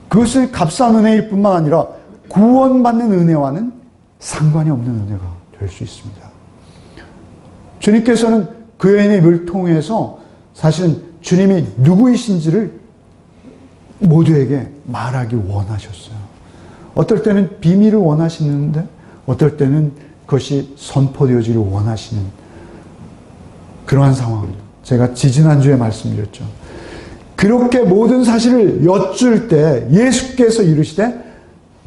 그것은 값싼 은혜일 뿐만 아니라 구원받는 은혜와는 상관이 없는 은혜가 될 수 있습니다. 주님께서는 그 여인의 입을 통해서 사실은 주님이 누구이신지를 모두에게 말하기 원하셨어요. 어떨 때는 비밀을 원하시는데 어떨 때는 그것이 선포되어지기를 원하시는 그러한 상황. 제가 지지난주에 말씀드렸죠. 그렇게 모든 사실을 여쭐 때 예수께서 이르시되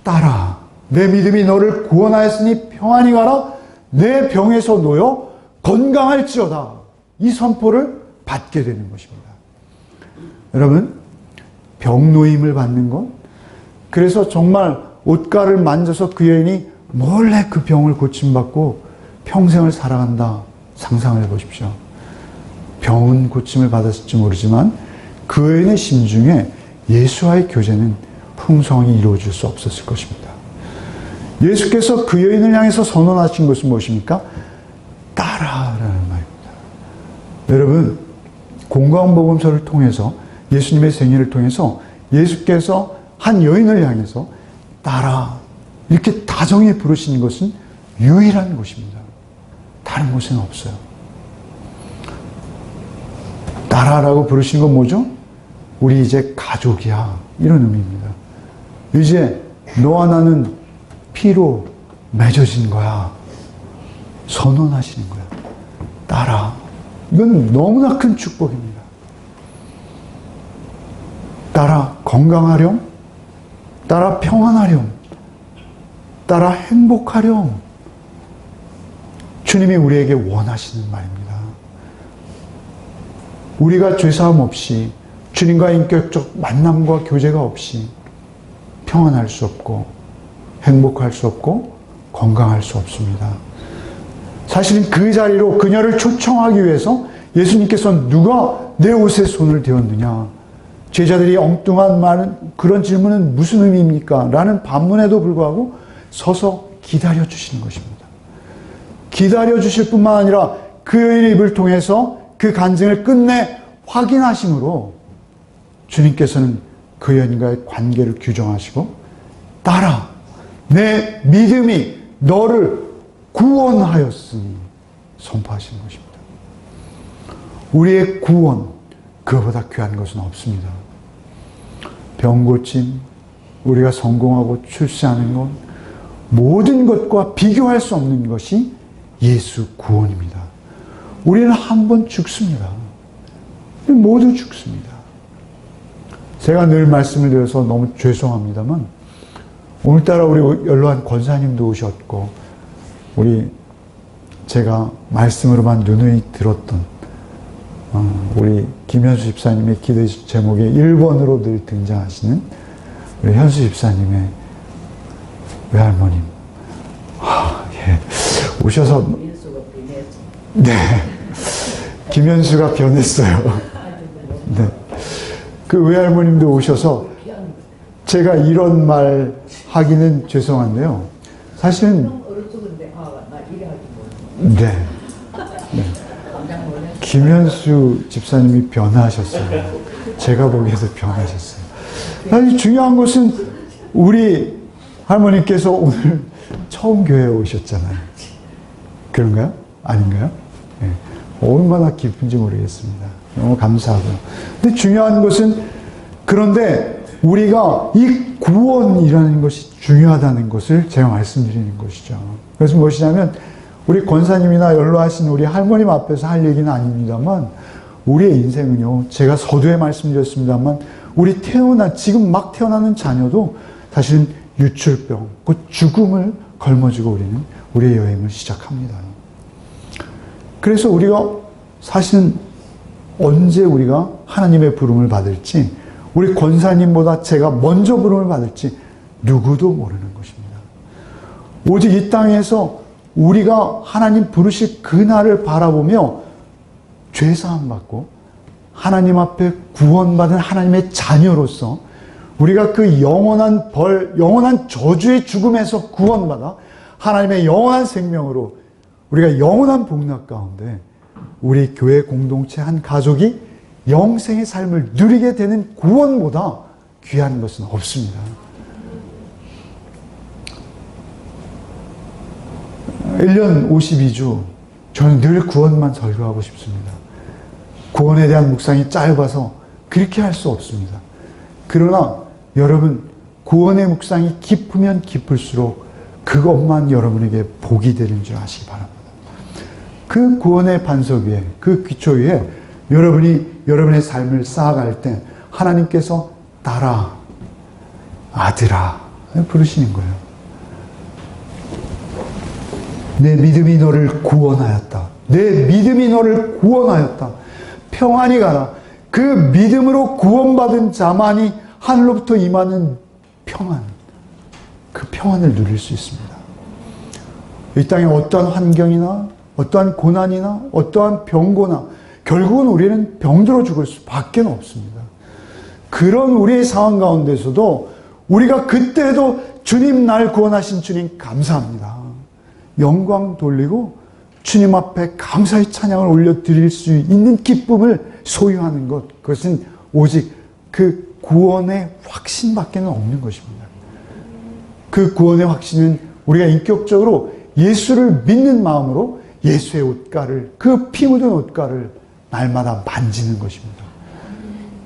딸아 내 믿음이 너를 구원하였으니 평안히 가라 내 병에서 놓여 건강할지어다. 이 선포를 받게 되는 것입니다. 여러분 병노임을 받는 것, 그래서 정말 옷가를 만져서 그 여인이 몰래 그 병을 고침받고 평생을 살아간다. 상상을 해보십시오. 병은 고침을 받았을지 모르지만 그 여인의 심중에 예수와의 교제는 풍성히 이루어질 수 없었을 것입니다. 예수께서 그 여인을 향해서 선언하신 것은 무엇입니까? 따라라는 말입니다. 여러분 공관복음서를 통해서 예수님의 생애를 통해서 예수께서 한 여인을 향해서 따라 이렇게 다정히 부르시는 것은 유일한 곳입니다. 다른 곳에는 없어요. 따라라고 부르시는 건 뭐죠? 우리 이제 가족이야. 이런 의미입니다. 이제 너와 나는 피로 맺어진 거야. 선언하시는 거야. 따라. 이건 너무나 큰 축복입니다. 따라 건강하렴. 따라 평안하렴. 따라 행복하렴. 주님이 우리에게 원하시는 말입니다. 우리가 죄사함 없이 주님과 인격적 만남과 교제가 없이 평안할 수 없고 행복할 수 없고 건강할 수 없습니다. 사실은 그 자리로 그녀를 초청하기 위해서 예수님께서 누가 내 옷에 손을 대었느냐. 제자들이 엉뚱한 말은 그런 질문은 무슨 의미입니까? 라는 반문에도 불구하고 서서 기다려 주시는 것입니다. 기다려 주실 뿐만 아니라 그 여인의 입을 통해서 그 간증을 끝내 확인하심으로 주님께서는 그 여인과의 관계를 규정하시고 따라 내 믿음이 너를 구원하였으니 선포하시는 것입니다. 우리의 구원, 그거보다 귀한 것은 없습니다. 병고침, 우리가 성공하고 출세하는 것, 모든 것과 비교할 수 없는 것이 예수 구원입니다. 우리는 한 번 죽습니다. 모두 죽습니다. 제가 늘 말씀을 드려서 너무 죄송합니다만 오늘따라 우리 연로한 권사님도 오셨고 제가 말씀으로만 누누이 들었던 우리 김현수 집사님의 기도 제목에 1번으로 늘 등장하시는 우리 현수 집사님의 외할머님 예. 오셔서 네 김현수가 변했어요. 네. 그 외할머님도 오셔서 제가 이런 말 하기는 죄송한데요. 사실은 네. 김현수 집사님이 변화하셨어요. 제가 보기에도 변화하셨어요. 사실 중요한 것은 우리 할머니께서 오늘 처음 교회에 오셨잖아요. 그런가요? 아닌가요? 네. 얼마나 기쁜지 모르겠습니다. 너무 감사하고요. 근데 중요한 것은 그런데 우리가 이 구원이라는 것이 중요하다는 것을 제가 말씀드리는 것이죠. 그래서 무엇이냐면 우리 권사님이나 연로하신 우리 할머님 앞에서 할 얘기는 아닙니다만 우리의 인생은요. 제가 서두에 말씀드렸습니다만 우리 지금 막 태어나는 자녀도 사실은 유출병, 그 죽음을 걸머쥐고 우리는 우리의 여행을 시작합니다. 그래서 우리가 사실은 언제 우리가 하나님의 부름을 받을지 우리 권사님보다 제가 먼저 부름을 받을지 누구도 모르는 것입니다. 오직 이 땅에서 우리가 하나님 부르실 그날을 바라보며 죄사함 받고 하나님 앞에 구원받은 하나님의 자녀로서 우리가 그 영원한 벌, 영원한 저주의 죽음에서 구원받아 하나님의 영원한 생명으로 우리가 영원한 복락 가운데 우리 교회 공동체 한 가족이 영생의 삶을 누리게 되는 구원보다 귀한 것은 없습니다. 1년 52주 저는 늘 구원만 설교하고 싶습니다. 구원에 대한 묵상이 짧아서 그렇게 할 수 없습니다. 그러나 여러분, 구원의 묵상이 깊으면 깊을수록 그것만 여러분에게 복이 되는 줄 아시기 바랍니다. 그 구원의 반석 위에, 그 기초 위에 여러분이 여러분의 삶을 쌓아갈 때 하나님께서 딸아, 아들아 부르시는 거예요. 내 믿음이 너를 구원하였다. 내 믿음이 너를 구원하였다. 평안히 가라. 그 믿음으로 구원받은 자만이 하늘로부터 임하는 평안, 그 평안을 누릴 수 있습니다. 이 땅에 어떠한 환경이나 어떠한 고난이나 어떠한 병고나 결국은 우리는 병들어 죽을 수밖에 없습니다. 그런 우리의 상황 가운데서도 우리가 그때도 주님 날 구원하신 주님 감사합니다. 영광 돌리고 주님 앞에 감사의 찬양을 올려드릴 수 있는 기쁨을 소유하는 것, 그것은 오직 그 구원의 확신밖에 없는 것입니다. 그 구원의 확신은 우리가 인격적으로 예수를 믿는 마음으로 예수의 옷가를, 그 피 묻은 옷가를 날마다 만지는 것입니다.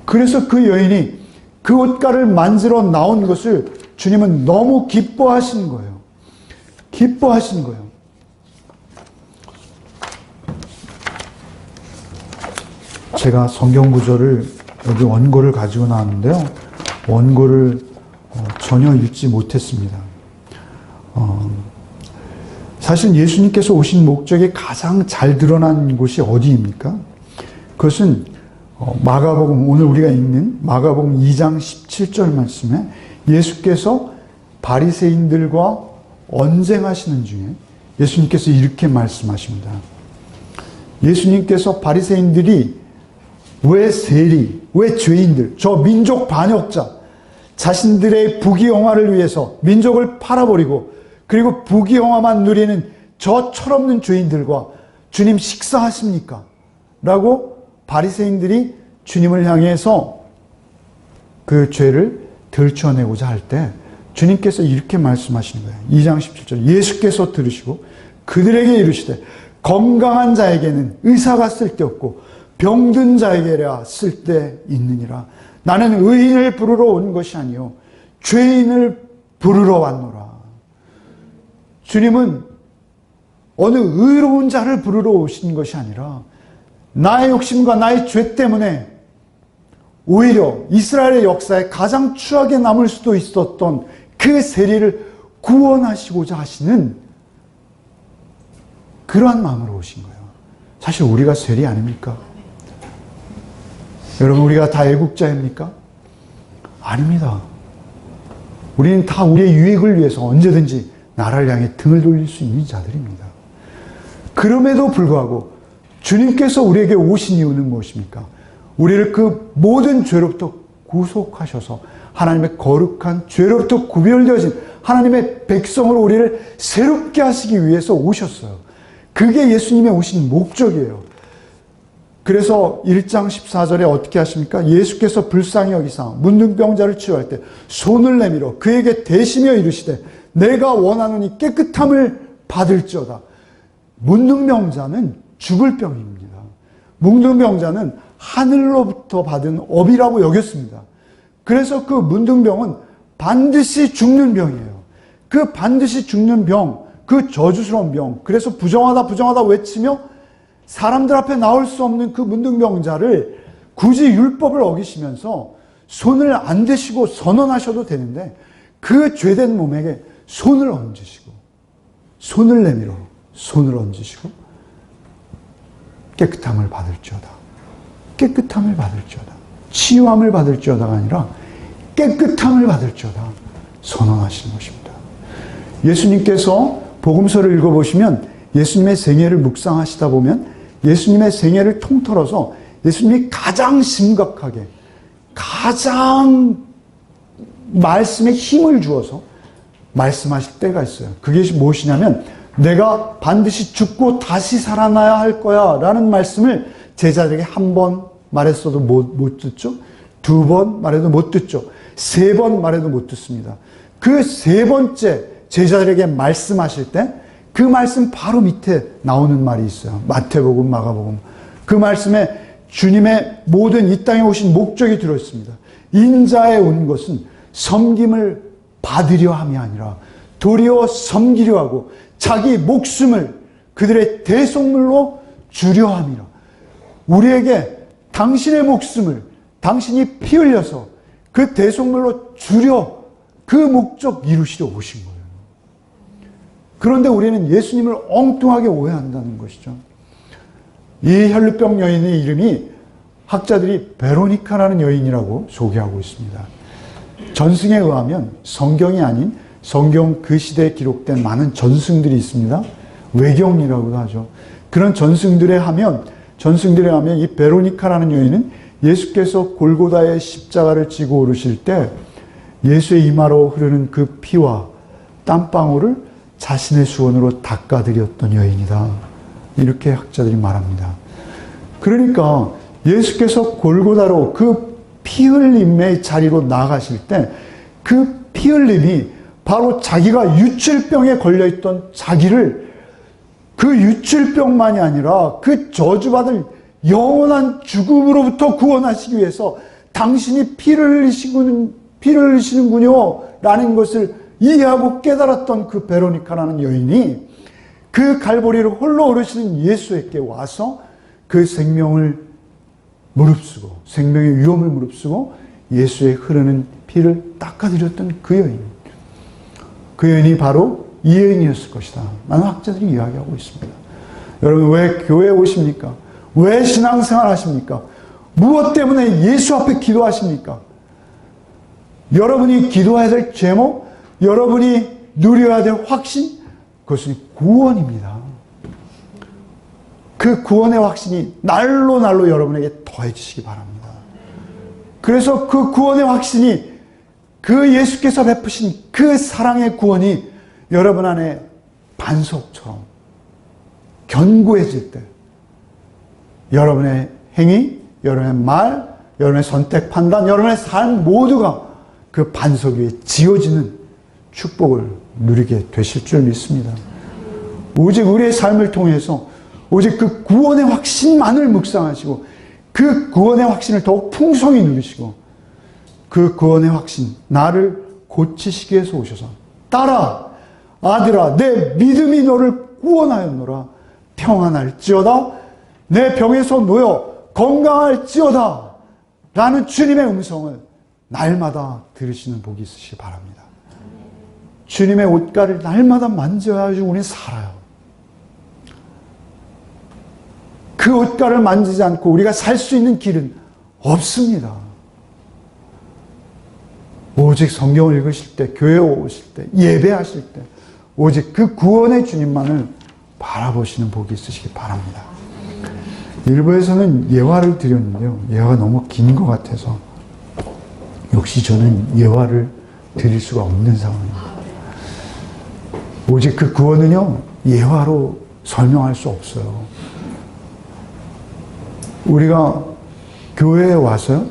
그래서 그 여인이 그 옷가를 만지러 나온 것을 주님은 너무 기뻐하시는 거예요. 기뻐하시는 거예요. 제가 성경 구절을 여기 원고를 가지고 나왔는데요. 원고를 전혀 읽지 못했습니다. 사실 예수님께서 오신 목적이 가장 잘 드러난 곳이 어디입니까? 그것은 마가복음, 오늘 우리가 읽는 마가복음 2장 17절 말씀에 예수께서 바리새인들과 언쟁하시는 중에 예수님께서 이렇게 말씀하십니다. 예수님께서 바리새인들이 왜 세리, 왜 죄인들, 저 민족 반역자, 자신들의 부귀영화를 위해서 민족을 팔아버리고 그리고 부귀영화만 누리는 저 철없는 죄인들과 주님 식사하십니까? 라고 바리새인들이 주님을 향해서 그 죄를 들춰내고자 할 때 주님께서 이렇게 말씀하시는 거예요. 2장 17절 예수께서 들으시고 그들에게 이르시되 건강한 자에게는 의사가 쓸데없고 병든 자에게라 쓸데 있느니라. 나는 의인을 부르러 온 것이 아니요 죄인을 부르러 왔노라. 주님은 어느 의로운 자를 부르러 오신 것이 아니라 나의 욕심과 나의 죄 때문에 오히려 이스라엘의 역사에 가장 추하게 남을 수도 있었던 그 세리를 구원하시고자 하시는 그러한 마음으로 오신 거예요. 사실 우리가 세리 아닙니까? 여러분, 우리가 다 애국자입니까? 아닙니다. 우리는 다 우리의 유익을 위해서 언제든지 나라를 향해 등을 돌릴 수 있는 자들입니다. 그럼에도 불구하고 주님께서 우리에게 오신 이유는 무엇입니까? 우리를 그 모든 죄로부터 구속하셔서 하나님의 거룩한 죄로부터 구별되어진 하나님의 백성으로 우리를 새롭게 하시기 위해서 오셨어요. 그게 예수님의 오신 목적이에요. 그래서 1장 14절에 어떻게 하십니까? 예수께서 불쌍히 여기사 문둥병자를 치유할 때 손을 내밀어 그에게 대시며 이르시되 내가 원하노니 깨끗함을 받을지어다. 문둥병자는 죽을 병입니다. 문둥병자는 하늘로부터 받은 업이라고 여겼습니다. 그래서 그 문둥병은 반드시 죽는 병이에요. 그 반드시 죽는 병, 그 저주스러운 병, 그래서 부정하다 부정하다 외치며 사람들 앞에 나올 수 없는 그 문둥병자를 굳이 율법을 어기시면서 손을 안 대시고 선언하셔도 되는데 그 죄된 몸에게 손을 얹으시고 손을 내밀어 손을 얹으시고 깨끗함을 받을지어다. 깨끗함을 받을지어다. 치유함을 받을지어다가 아니라 깨끗함을 받을지어다 선언하시는 것입니다. 예수님께서 복음서를 읽어보시면 예수님의 생애를 묵상하시다 보면 예수님의 생애를 통틀어서 예수님이 가장 심각하게, 가장 말씀에 힘을 주어서 말씀하실 때가 있어요. 그게 무엇이냐면 내가 반드시 죽고 다시 살아나야 할 거야 라는 말씀을 제자들에게 한 번 말했어도 못 듣죠. 두 번 말해도 못 듣죠. 세 번 말해도 못 듣습니다. 그 세 번째 제자들에게 말씀하실 때 그 말씀 바로 밑에 나오는 말이 있어요. 마태복음, 마가복음. 그 말씀에 주님의 모든 이 땅에 오신 목적이 들어있습니다. 인자에 온 것은 섬김을 받으려 함이 아니라 도리어 섬기려 하고 자기 목숨을 그들의 대속물로 주려 함이라. 우리에게 당신의 목숨을 당신이 피 흘려서 그 대속물로 주려 그 목적 이루시려 오신 거예요. 그런데 우리는 예수님을 엉뚱하게 오해한다는 것이죠. 이 혈루병 여인의 이름이 학자들이 베로니카라는 여인이라고 소개하고 있습니다. 전승에 의하면 성경이 아닌 성경 그 시대에 기록된 많은 전승들이 있습니다. 외경이라고도 하죠. 그런 전승들에 하면 이 베로니카라는 여인은 예수께서 골고다의 십자가를 지고 오르실 때 예수의 이마로 흐르는 그 피와 땀방울을 자신의 수건으로 닦아드렸던 여인이다. 이렇게 학자들이 말합니다. 그러니까 예수께서 골고다로 그 피 흘림의 자리로 나가실 때 그 피 흘림이 바로 자기가 유출병에 걸려있던 자기를 그 유출병만이 아니라 그 저주받을 영원한 죽음으로부터 구원하시기 위해서 당신이 피를 흘리시는군요 라는 것을 이해하고 깨달았던 그 베로니카라는 여인이 그 갈보리를 홀로 오르시는 예수에게 와서 그 생명을 무릅쓰고 생명의 위험을 무릅쓰고 예수의 흐르는 피를 닦아드렸던 그 여인. 그 여인이 바로 이 여인이었을 것이다. 많은 학자들이 이야기하고 있습니다. 여러분 왜 교회에 오십니까? 왜 신앙생활 하십니까? 무엇 때문에 예수 앞에 기도하십니까? 여러분이 기도해야 될 제목, 여러분이 누려야 될 확신, 그것은 구원입니다. 그 구원의 확신이 날로 날로 여러분에게 더해지시기 바랍니다. 그래서 그 구원의 확신이 그 예수께서 베푸신 그 사랑의 구원이 여러분 안에 반석처럼 견고해질 때 여러분의 행위, 여러분의 말, 여러분의 선택, 판단, 여러분의 삶 모두가 그 반석 위에 지어지는 축복을 누리게 되실 줄 믿습니다. 오직 우리의 삶을 통해서 오직 그 구원의 확신만을 묵상하시고 그 구원의 확신을 더욱 풍성히 누리시고 그 구원의 확신, 나를 고치시기 위해서 오셔서 딸아, 아들아, 내 믿음이 너를 구원하였노라. 평안할지어다. 내 병에서 놓여 건강할지어다. 라는 주님의 음성을 날마다 들으시는 복이 있으시기 바랍니다. 주님의 옷가를 날마다 만져야지 우리는 살아요. 그 옷가를 만지지 않고 우리가 살 수 있는 길은 없습니다. 오직 성경을 읽으실 때, 교회에 오실 때, 예배하실 때 오직 그 구원의 주님만을 바라보시는 복이 있으시기 바랍니다. 일부에서는 예화를 드렸는데요. 예화가 너무 긴 것 같아서 역시 저는 예화를 드릴 수가 없는 상황입니다. 오직 그 구원은요, 예화로 설명할 수 없어요. 우리가 교회에 와서요,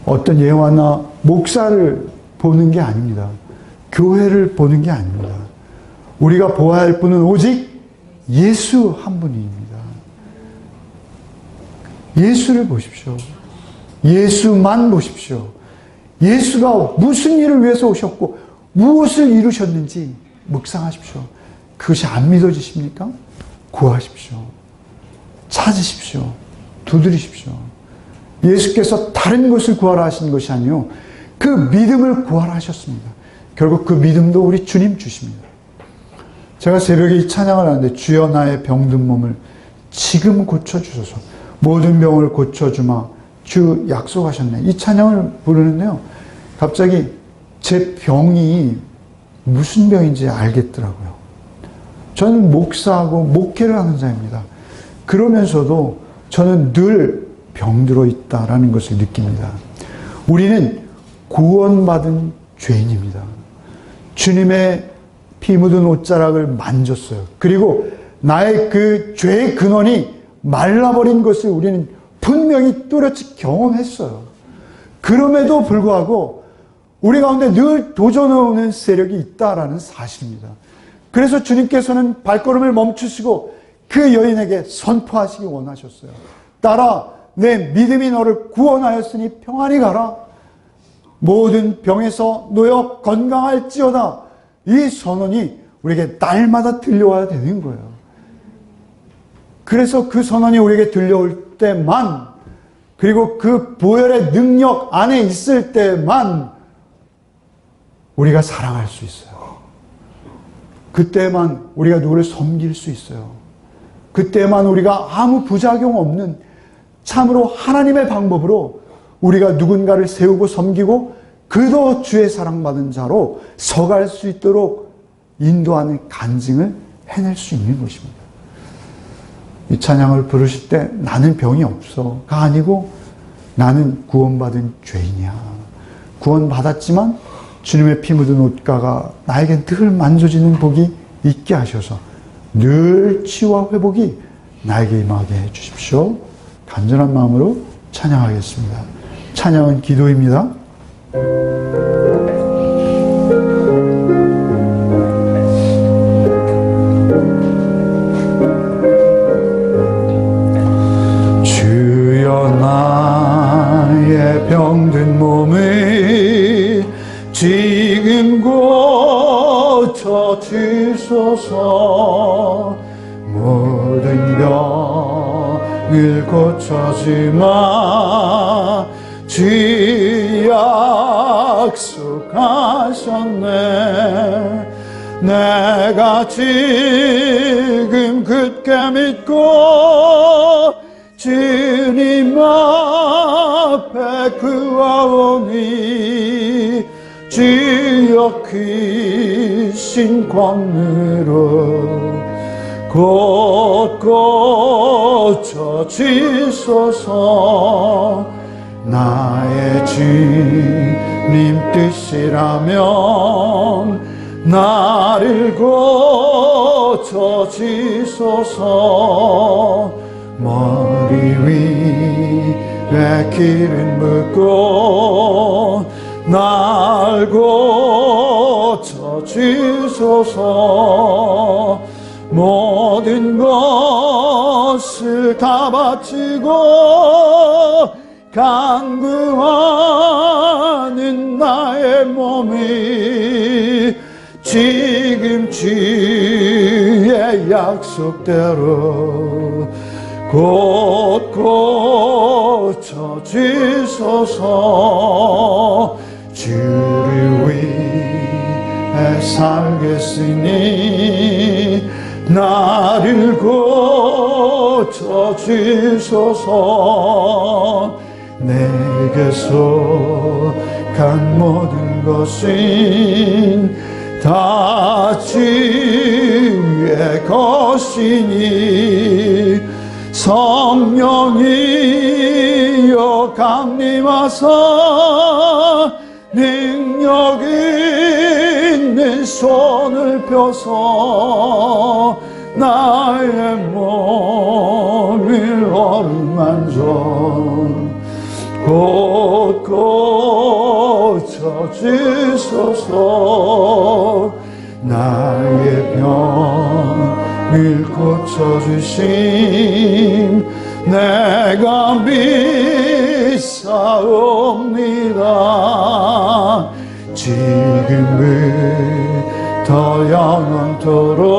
어떤 예화나 목사를 보는 게 아닙니다. 교회를 보는 게 아닙니다. 우리가 보아야 할 분은 오직 예수 한 분입니다. 예수를 보십시오. 예수만 보십시오. 예수가 무슨 일을 위해서 오셨고 무엇을 이루셨는지 묵상하십시오. 그것이 안 믿어지십니까? 구하십시오. 찾으십시오. 두드리십시오. 예수께서 다른 것을 구하라 하신 것이 아니요, 그 믿음을 구하라 하셨습니다. 결국 그 믿음도 우리 주님 주십니다. 제가 새벽에 이 찬양을 하는데 주여 나의 병든 몸을 지금 고쳐주소서, 모든 병을 고쳐주마 주 약속하셨네. 이 찬양을 부르는데요, 갑자기 제 병이 무슨 병인지 알겠더라고요. 저는 목사하고 목회를 하는 자입니다. 그러면서도 저는 늘 병들어 있다라는 것을 느낍니다. 우리는 구원받은 죄인입니다. 주님의 피 묻은 옷자락을 만졌어요. 그리고 나의 그 죄의 근원이 말라버린 것을 우리는 분명히 또렷이 경험했어요. 그럼에도 불구하고 우리 가운데 늘 도전해오는 세력이 있다라는 사실입니다. 그래서 주님께서는 발걸음을 멈추시고 그 여인에게 선포하시기 원하셨어요. 딸아, 내 믿음이 너를 구원하였으니 평안히 가라. 모든 병에서 놓여 건강할지어다. 이 선언이 우리에게 날마다 들려와야 되는 거예요. 그래서 그 선언이 우리에게 들려올 때만, 그리고 그 보혈의 능력 안에 있을 때만 우리가 사랑할 수 있어요. 그때만 우리가 누구를 섬길 수 있어요. 그때만 우리가 아무 부작용 없는 참으로 하나님의 방법으로 우리가 누군가를 세우고 섬기고 그도 주의 사랑받은 자로 서갈 수 있도록 인도하는 간증을 해낼 수 있는 것입니다. 이 찬양을 부르실 때 나는 병이 없어가 아니고 나는 구원받은 죄인이야. 구원받았지만 주님의 피 묻은 옷가가 나에게 늘 만져지는 복이 있게 하셔서 늘 치유와 회복이 나에게 임하게 해주십시오. 간절한 마음으로 찬양하겠습니다. 찬양은 기도입니다. 주여 나의 병든 몸을 지금 고쳐 주소서. 모든 병을 고쳐주마 주 약속하셨네. 내가 지금 굳게 믿고 주님 앞에 구하오니 주여 크신 권으로 곧 고쳐주소서. 나의 주님 뜻이라면 나를 고쳐주소서. 머리 위에 기름 붓고 날 고쳐주소서. 모든 것을 다 바치고 간구하는 나의 몸이 지금 주의 약속대로 곧 고쳐주소서. 주를 위해 살겠으니 나를 고쳐주소서. 내게서 간 모든 것은 다 주의 것이니 성령이여 강림하사 능력 있는 손을 펴서 나의 몸을 어루만져 곧 고쳐주소서. 나의 병을 고쳐주심 내가 믿사옵니다. 지금부터 영원토록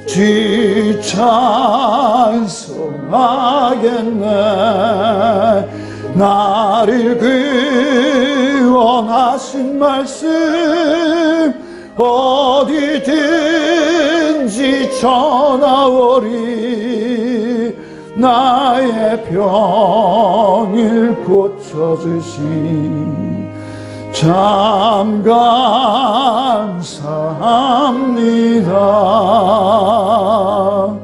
주 찬송하겠네. 나를 구원하신 말씀 어디든지 전하오리. 나의 병을 고쳐주신 참 감사합니다.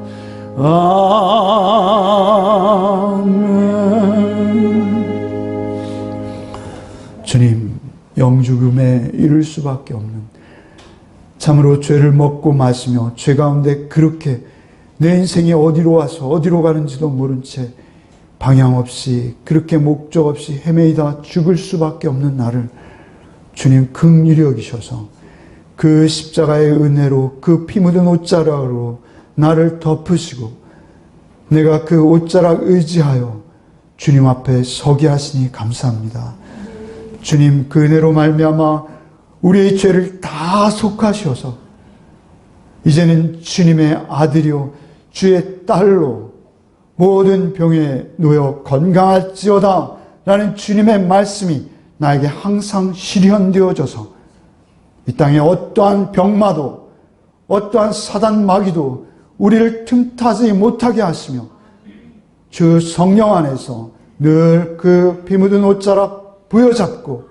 아멘. 주님, 영죽음에 이를 수밖에 없는, 참으로 죄를 먹고 마시며 죄 가운데 그렇게 내 인생이 어디로 와서 어디로 가는지도 모른 채 방향 없이 그렇게 목적 없이 헤매이다 죽을 수밖에 없는 나를 주님 긍휼히 여기셔서 그 십자가의 은혜로 그 피 묻은 옷자락으로 나를 덮으시고 내가 그 옷자락 의지하여 주님 앞에 서게 하시니 감사합니다. 주님, 그 은혜로 말미암아 우리의 죄를 다 속하셔서 이제는 주님의 아들이요 주의 딸로 모든 병에 놓여 건강할지어다 라는 주님의 말씀이 나에게 항상 실현되어져서 이 땅에 어떠한 병마도 어떠한 사단 마귀도 우리를 틈타지 못하게 하시며 주 성령 안에서 늘 그 피 묻은 옷자락 부여잡고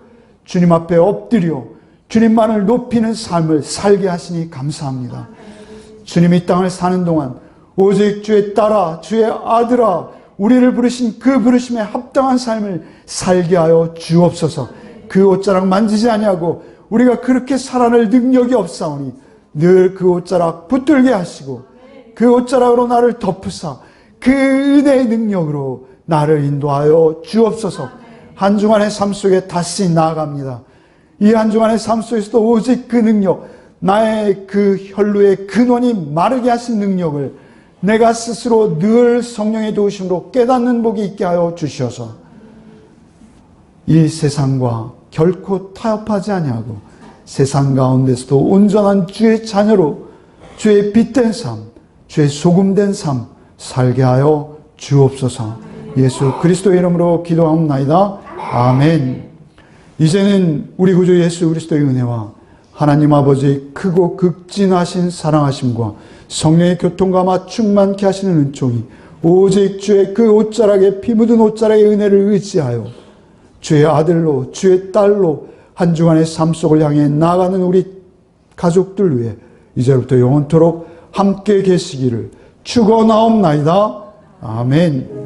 주님 앞에 엎드려 주님만을 높이는 삶을 살게 하시니 감사합니다. 주님, 이 땅을 사는 동안 오직 주의 딸아, 주의 아들아, 우리를 부르신 그 부르심에 합당한 삶을 살게 하여 주옵소서. 그 옷자락 만지지 아니하고 우리가 그렇게 살아낼 능력이 없사오니 늘 그 옷자락 붙들게 하시고 그 옷자락으로 나를 덮으사 그 은혜의 능력으로 나를 인도하여 주옵소서. 한 주간의 삶 속에 다시 나아갑니다. 이 한 주간의 삶 속에서도 오직 그 능력, 나의 그 혈루의 근원이 마르게 하신 능력을 내가 스스로 늘 성령의 도우심으로 깨닫는 복이 있게 하여 주셔서 이 세상과 결코 타협하지 아니하고 세상 가운데서도 온전한 주의 자녀로 주의 빛된 삶, 주의 소금된 삶 살게 하여 주옵소서. 예수 그리스도의 이름으로 기도하옵나이다. 아멘. 이제는 우리 구주 예수 그리스도의 은혜와 하나님 아버지의 크고 극진하신 사랑하심과 성령의 교통감화 충만케 하시는 은총이 오직 주의 그 옷자락에 피 묻은 옷자락의 은혜를 의지하여 주의 아들로 주의 딸로 한 주간의 삶 속을 향해 나아가는 우리 가족들 위해 이제부터 영원토록 함께 계시기를 축원하옵나이다. 아멘.